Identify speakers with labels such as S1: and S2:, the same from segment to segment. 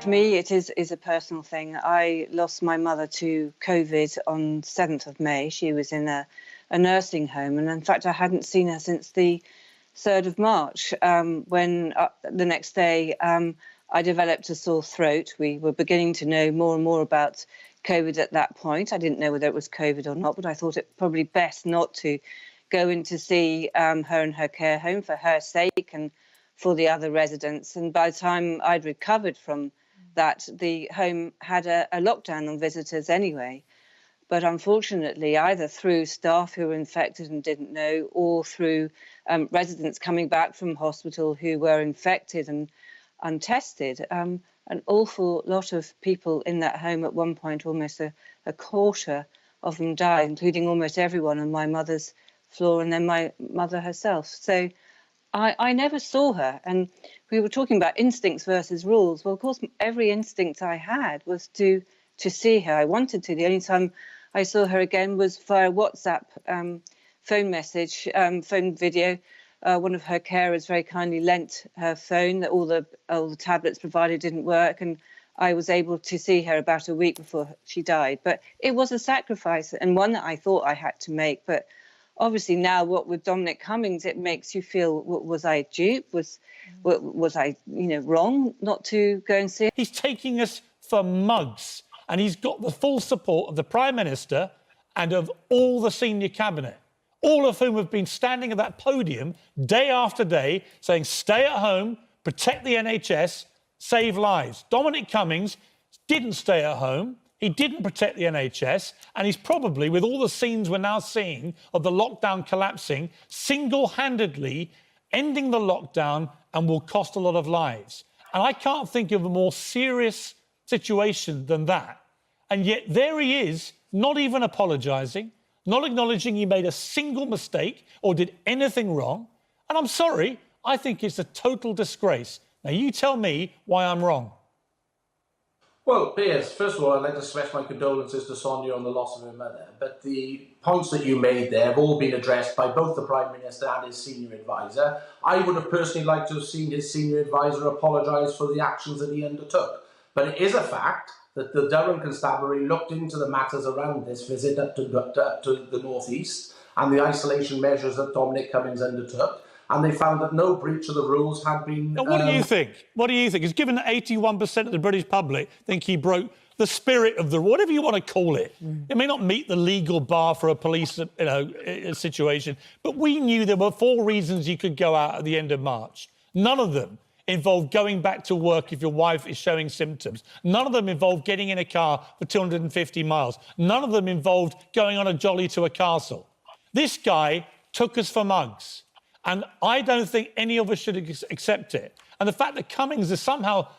S1: For me, it is a personal thing. I lost my mother to COVID on 7th of May. She was in a nursing home, and in fact, I hadn't seen her since the 3rd of March, when the next day I developed a sore throat. We were beginning to know more and more about COVID at that point. I didn't know whether it was COVID or not, but I thought it probably best not to go in to see her in her care home for her sake and for the other residents. And by the time I'd recovered from that, the home had a lockdown on visitors anyway. But unfortunately, either through staff who were infected and didn't know, or through residents coming back from hospital who were infected and untested, an awful lot of people in that home at one point, almost a quarter of them died, including almost everyone on my mother's floor and then my mother herself. So I never saw her. And we were talking about instincts versus rules. Well, of course, every instinct I had was to see her. I wanted to. The only time I saw her again was via WhatsApp phone message, phone video. One of her carers very kindly lent her phone. That all the tablets provided didn't work, and I was able to see her about a week before she died. But it was a sacrifice, and one that I thought I had to make. But obviously now, what with Dominic Cummings, it makes you feel: was I duped? Was I, wrong not to go and see her?
S2: He's taking us for mugs, and he's got the full support of the Prime Minister and of all the senior cabinet, all of whom have been standing at that podium day after day saying, stay at home, protect the NHS, save lives. Dominic Cummings didn't stay at home. He didn't protect the NHS, and he's probably, with all the scenes we're now seeing of the lockdown collapsing, single-handedly ending the lockdown and will cost a lot of lives. And I can't think of a more serious situation than that. And yet there he is, not even apologising, not acknowledging he made a single mistake or did anything wrong. And I'm sorry, I think it's a total disgrace. Now, you tell me why I'm wrong.
S3: Well, Piers, first of all, I'd like to express my condolences to Sonia on the loss of her mother. But the points that you made there have all been addressed by both the Prime Minister and his senior advisor. I would have personally liked to have seen his senior advisor apologise for the actions that he undertook. But it is a fact that the Durham Constabulary looked into the matters around this visit up to the North East and the isolation measures that Dominic Cummings undertook, and they found that no breach of the rules had been...
S2: Now, what do you think? What do you think? Because given that 81% of the British public think he broke the spirit of the... whatever you want to call it. It may not meet the legal bar for a police situation, but we knew there were 4 reasons you could go out at the end of March. None of them involved going back to work if your wife is showing symptoms. None of them involved getting in a car for 250 miles. None of them involved going on a jolly to a castle. This guy took us for mugs, and I don't think any of us should accept it. And the fact that Cummings has somehow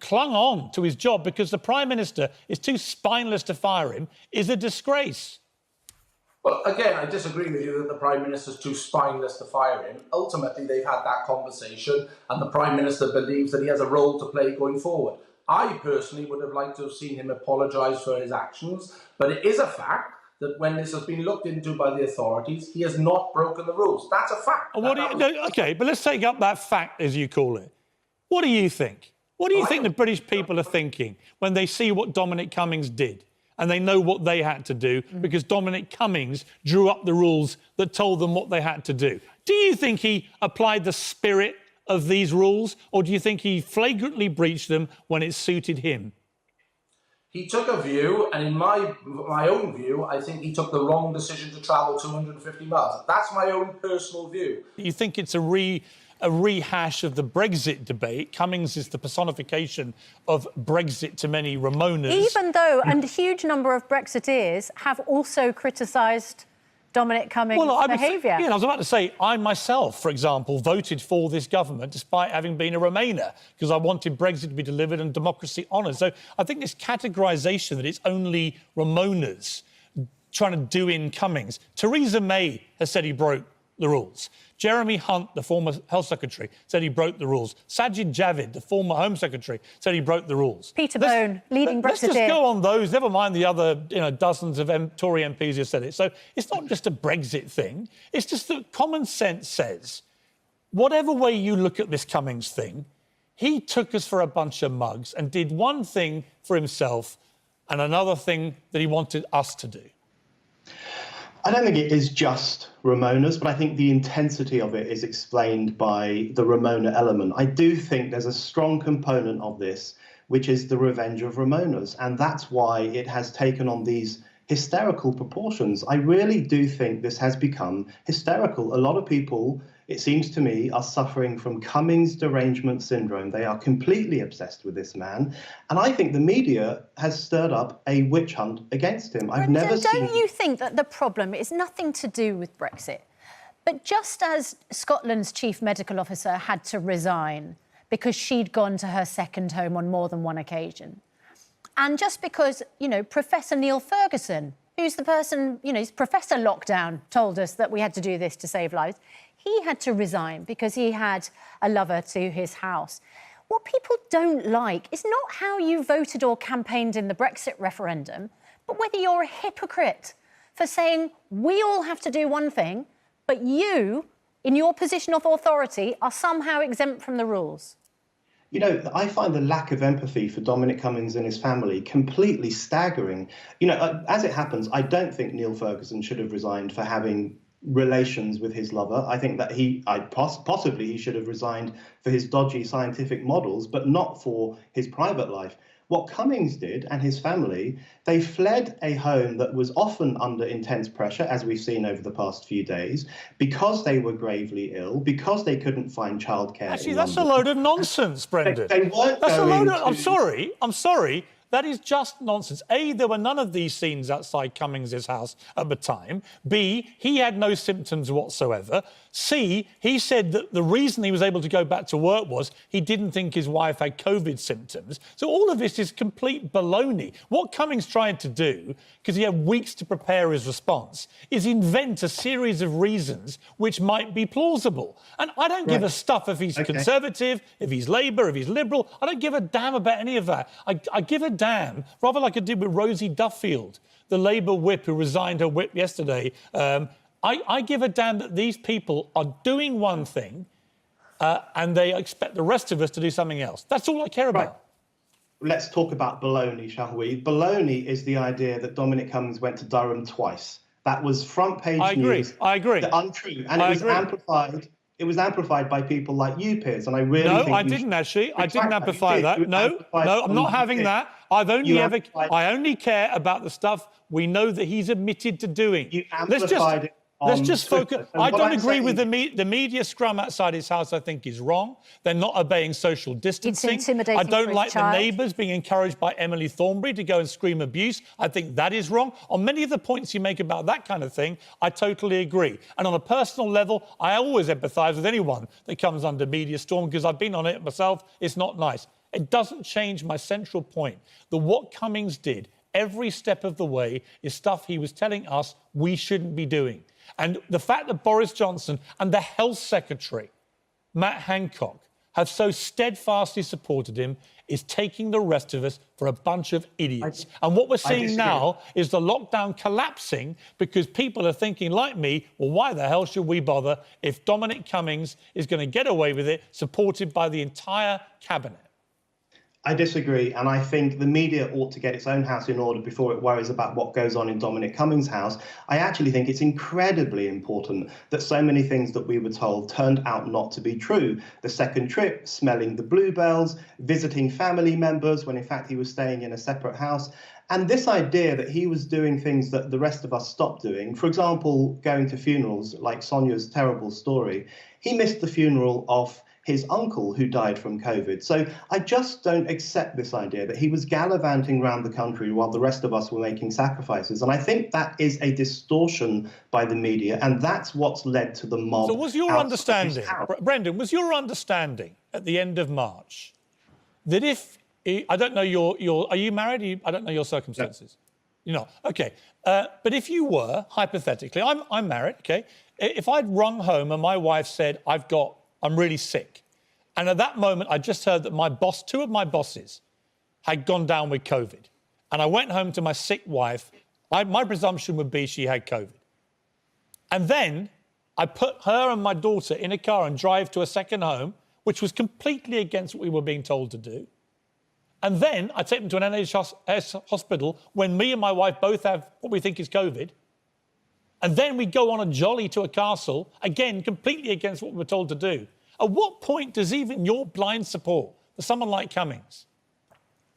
S2: clung on to his job because the Prime Minister is too spineless to fire him is a disgrace.
S3: Well, again, I disagree with you that the Prime Minister's too spineless to fire him. Ultimately, they've had that conversation, and the Prime Minister believes that he has a role to play going forward. I personally would have liked to have seen him apologise for his actions, but it is a fact that when this has been looked into by the authorities, he has not broken the rules. That's a fact.
S2: OK, but let's take up that fact, as you call it. What do you think? What do you think the British people are thinking when they see what Dominic Cummings did? And they know what they had to do because Dominic Cummings drew up the rules that told them what they had to do. Do you think he applied the spirit of these rules, or do you think he flagrantly breached them when it suited him?
S3: He took a view, and in my own view, I think he took the wrong decision to travel 250 miles. That's my own personal view.
S2: You think it's a rehash of the Brexit debate? Cummings is the personification of Brexit to many Remoaners.
S4: Even though, and a huge number of Brexiteers have also criticised Dominic Cummings' behaviour.
S2: I was about to say, I myself, for example, voted for this government despite having been a Remainer because I wanted Brexit to be delivered and democracy honoured. So I think this categorisation that it's only Remoaners trying to do in Cummings. Theresa May has said he broke the rules. Jeremy Hunt, the former Health Secretary, said he broke the rules. Sajid Javid, the former Home Secretary, said he broke the rules.
S4: Peter Bone, leading Brexiteer.
S2: Let's just go on those, never mind the other dozens of Tory MPs who said it. So it's not just a Brexit thing. It's just that common sense says, whatever way you look at this Cummings thing, he took us for a bunch of mugs and did one thing for himself and another thing that he wanted us to do.
S5: I don't think it is just Ramona's, but I think the intensity of it is explained by the Ramona element. I do think there's a strong component of this, which is the revenge of Ramona's, and that's why it has taken on these hysterical proportions. I really do think this has become hysterical. A lot of people, it seems to me, are suffering from Cummings derangement syndrome. They are completely obsessed with this man. And I think the media has stirred up a witch hunt against him. I've never seen...
S4: Don't you think that the problem is nothing to do with Brexit? But just as Scotland's chief medical officer had to resign because she'd gone to her second home on more than one occasion, and just because, you know, Professor Neil Ferguson, who's the person, you know, Professor Lockdown, told us that we had to do this to save lives, he had to resign because he had a lover to his house. What people don't like is not how you voted or campaigned in the Brexit referendum, but whether you're a hypocrite for saying we all have to do one thing, but you, in your position of authority, are somehow exempt from the rules.
S5: You know, I find the lack of empathy for Dominic Cummings and his family completely staggering. You know, as it happens, I don't think Neil Ferguson should have resigned for having relations with his lover. I think that possibly he should have resigned for his dodgy scientific models, but not for his private life. What Cummings did and his family, they fled a home that was often under intense pressure, as we've seen over the past few days, because they were gravely ill, because they couldn't find childcare.
S2: Actually, that's a load of nonsense, Brendan.
S5: They weren't
S2: that's
S5: going
S2: a load of...
S5: to...
S2: I'm sorry. That is just nonsense. A, there were none of these scenes outside Cummings' house at the time. B, he had no symptoms whatsoever. C, he said that the reason he was able to go back to work was he didn't think his wife had COVID symptoms. So all of this is complete baloney. What Cummings tried to do, because he had weeks to prepare his response, is invent a series of reasons which might be plausible. And I don't give a stuff if he's Conservative, if he's Labour, if he's Liberal. I don't give a damn about any of that. I give a damn, rather like I did with Rosie Duffield, the Labour whip who resigned her whip yesterday. I give a damn that these people are doing one thing and they expect the rest of us to do something else. That's all I care about.
S5: Let's talk about baloney, shall we? Baloney is the idea that Dominic Cummings went to Durham twice. That was front page news.
S2: I agree.
S5: Untrue. And it was amplified. It was amplified by people like you, Piers, and I really think...
S2: No, I didn't actually. I didn't amplify that. No, I'm not having that. I only care about the stuff we know that he's admitted to doing.
S5: You amplified it.
S2: Let's just focus. I don't agree with the media scrum outside his house. I think is wrong. They're not obeying social distancing.
S4: It's intimidating.
S2: I don't like the neighbours being encouraged by Emily Thornberry to go and scream abuse. I think that is wrong. On many of the points you make about that kind of thing, I totally agree. And on a personal level, I always empathise with anyone that comes under media storm because I've been on it myself. It's not nice. It doesn't change my central point that what Cummings did every step of the way is stuff he was telling us we shouldn't be doing. And the fact that Boris Johnson and the Health Secretary, Matt Hancock, have so steadfastly supported him is taking the rest of us for a bunch of idiots. And what we're seeing now is the lockdown collapsing because people are thinking, like me, well, why the hell should we bother if Dominic Cummings is going to get away with it, supported by the entire cabinet?
S5: I disagree, and I think the media ought to get its own house in order before it worries about what goes on in Dominic Cummings' house. I actually think it's incredibly important that so many things that we were told turned out not to be true. The second trip, smelling the bluebells, visiting family members when in fact he was staying in a separate house. And this idea that he was doing things that the rest of us stopped doing, for example, going to funerals, like Sonia's terrible story. He missed the funeral of his uncle who died from COVID. So I just don't accept this idea that he was gallivanting around the country while the rest of us were making sacrifices. And I think that is a distortion by the media, and that's what's led to the mob.
S2: So was your understanding, Brendan, was your understanding at the end of March that if, I don't know are you married? I don't know your circumstances. No. You're not, okay. But if you were, hypothetically, I'm married, okay? If I'd rung home and my wife said, I'm really sick. And at that moment, I just heard that my boss, two of my bosses, had gone down with COVID. And I went home to my sick wife. My presumption would be she had COVID. And then I put her and my daughter in a car and drive to a second home which was completely against what we were being told to do. And then I take them to an NHS hospital when me and my wife both have what we think is COVID. And then we go on a jolly to a castle, again, completely against what we were told to do. At what point does even your blind support for someone like Cummings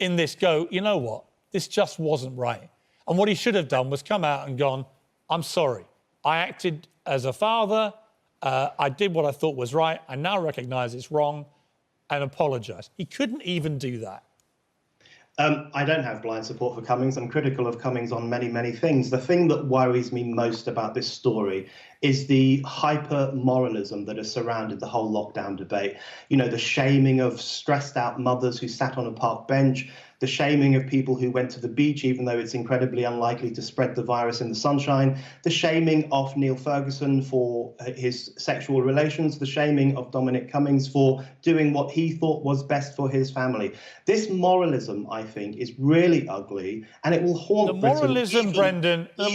S2: in this go, you know what, this just wasn't right? And what he should have done was come out and gone, I'm sorry. I acted as a father. I did what I thought was right. I now recognise it's wrong and apologise. He couldn't even do that.
S5: I don't have blind support for Cummings. I'm critical of Cummings on many, many things. The thing that worries me most about this story is the hyper-moralism that has surrounded the whole lockdown debate. You know, the shaming of stressed-out mothers who sat on a park bench, the shaming of people who went to the beach, even though it's incredibly unlikely to spread the virus in the sunshine, the shaming of Neil Ferguson for his sexual relations, the shaming of Dominic Cummings for doing what he thought was best for his family. This moralism, I think, is really ugly, and it will haunt
S2: the moralism, Brendan, the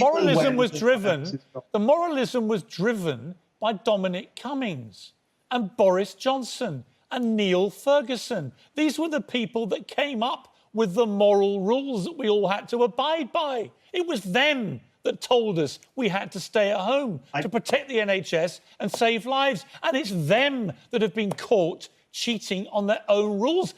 S2: moralism was driven by Dominic Cummings and Boris Johnson and Neil Ferguson. These were the people that came up with the moral rules that we all had to abide by. It was them that told us we had to stay at home to protect the NHS and save lives. And it's them that have been caught cheating on their own rules.